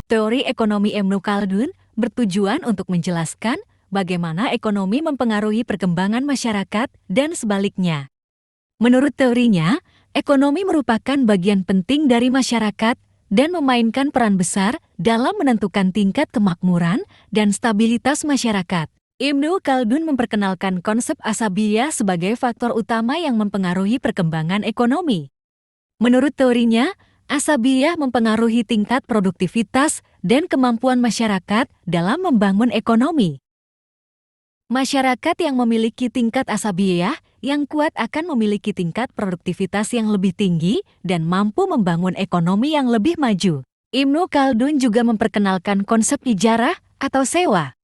Teori ekonomi Ibnu Khaldun bertujuan untuk menjelaskan bagaimana ekonomi mempengaruhi perkembangan masyarakat dan sebaliknya. Menurut teorinya, ekonomi merupakan bagian penting dari masyarakat dan memainkan peran besar dalam menentukan tingkat kemakmuran dan stabilitas masyarakat. Ibnu Khaldun memperkenalkan konsep asabiyah sebagai faktor utama yang mempengaruhi perkembangan ekonomi. Menurut teorinya, asabiyah mempengaruhi tingkat produktivitas dan kemampuan masyarakat dalam membangun ekonomi. Masyarakat yang memiliki tingkat asabiyah yang kuat akan memiliki tingkat produktivitas yang lebih tinggi dan mampu membangun ekonomi yang lebih maju. Ibnu Khaldun juga memperkenalkan konsep ijarah atau sewa,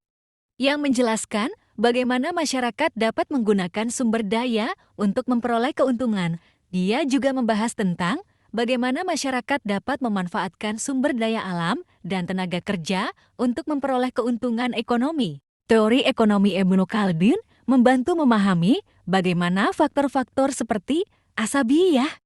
yang menjelaskan bagaimana masyarakat dapat menggunakan sumber daya untuk memperoleh keuntungan. Dia juga membahas tentang bagaimana masyarakat dapat memanfaatkan sumber daya alam dan tenaga kerja untuk memperoleh keuntungan ekonomi. Teori ekonomi Ibnu Khaldun membantu memahami bagaimana faktor-faktor seperti asabiyah,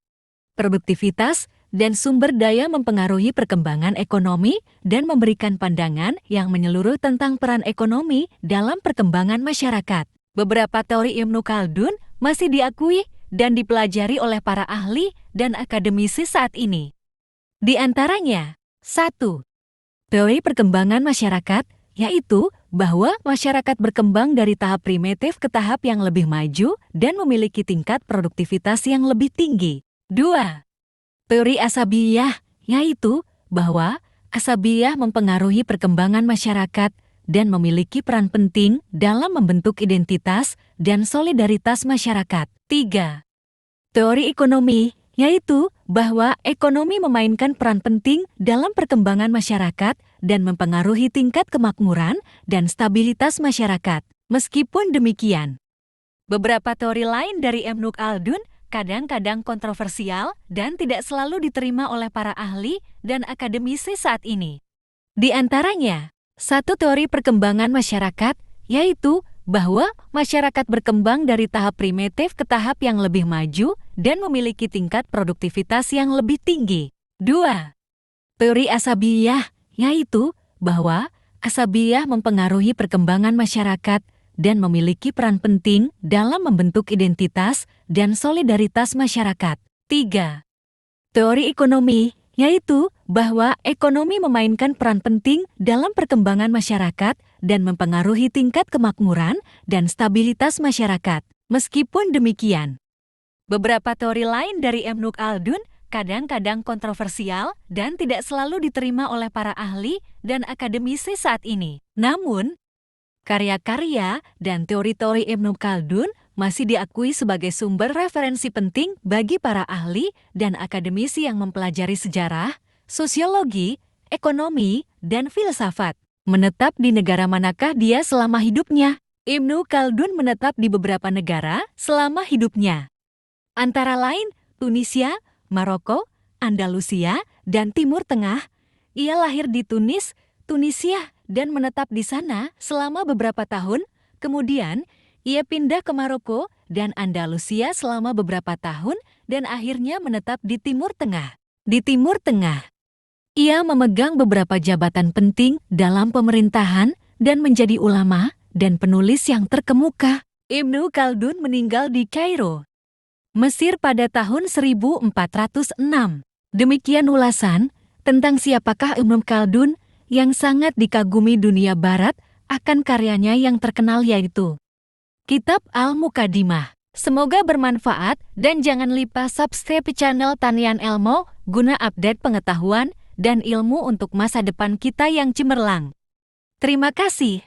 produktivitas, dan sumber daya mempengaruhi perkembangan ekonomi dan memberikan pandangan yang menyeluruh tentang peran ekonomi dalam perkembangan masyarakat. Beberapa teori Ibnu Khaldun masih diakui dan dipelajari oleh para ahli dan akademisi saat ini. Di antaranya, 1. Teori perkembangan masyarakat, yaitu bahwa masyarakat berkembang dari tahap primitif ke tahap yang lebih maju dan memiliki tingkat produktivitas yang lebih tinggi. 2. Teori asabiyah, yaitu bahwa asabiyah mempengaruhi perkembangan masyarakat dan memiliki peran penting dalam membentuk identitas dan solidaritas masyarakat. 3. Teori ekonomi, yaitu bahwa ekonomi memainkan peran penting dalam perkembangan masyarakat dan mempengaruhi tingkat kemakmuran dan stabilitas masyarakat. Meskipun demikian, beberapa teori lain dari Ibnu Khaldun kadang-kadang kontroversial dan tidak selalu diterima oleh para ahli dan akademisi saat ini. Di antaranya, 1 teori perkembangan masyarakat, yaitu bahwa masyarakat berkembang dari tahap primitif ke tahap yang lebih maju dan memiliki tingkat produktivitas yang lebih tinggi. 2. Teori asabiyah, yaitu bahwa asabiyah mempengaruhi perkembangan masyarakat dan memiliki peran penting dalam membentuk identitas dan solidaritas masyarakat. 3. Teori ekonomi, yaitu bahwa ekonomi memainkan peran penting dalam perkembangan masyarakat dan mempengaruhi tingkat kemakmuran dan stabilitas masyarakat. Meskipun demikian, beberapa teori lain dari Ibnu Khaldun kadang-kadang kontroversial dan tidak selalu diterima oleh para ahli dan akademisi saat ini. Namun, karya-karya dan teori-teori Ibnu Khaldun masih diakui sebagai sumber referensi penting bagi para ahli dan akademisi yang mempelajari sejarah, sosiologi, ekonomi, dan filsafat. Menetap di negara manakah dia selama hidupnya? Ibnu Khaldun menetap di beberapa negara selama hidupnya, antara lain Tunisia, Maroko, Andalusia, dan Timur Tengah. Ia lahir di Tunis, Tunisia, dan menetap di sana selama beberapa tahun. Kemudian, ia pindah ke Maroko dan Andalusia selama beberapa tahun dan akhirnya menetap di Timur Tengah. Di Timur Tengah, ia memegang beberapa jabatan penting dalam pemerintahan dan menjadi ulama dan penulis yang terkemuka. Ibnu Khaldun meninggal di Kairo, Mesir pada tahun 1406. Demikian ulasan tentang siapakah Ibnu Khaldun yang sangat dikagumi dunia barat akan karyanya yang terkenal, yaitu Kitab Al-Muqaddimah. Semoga bermanfaat dan jangan lupa subscribe channel Tanian Elmo guna update pengetahuan dan ilmu untuk masa depan kita yang cemerlang. Terima kasih.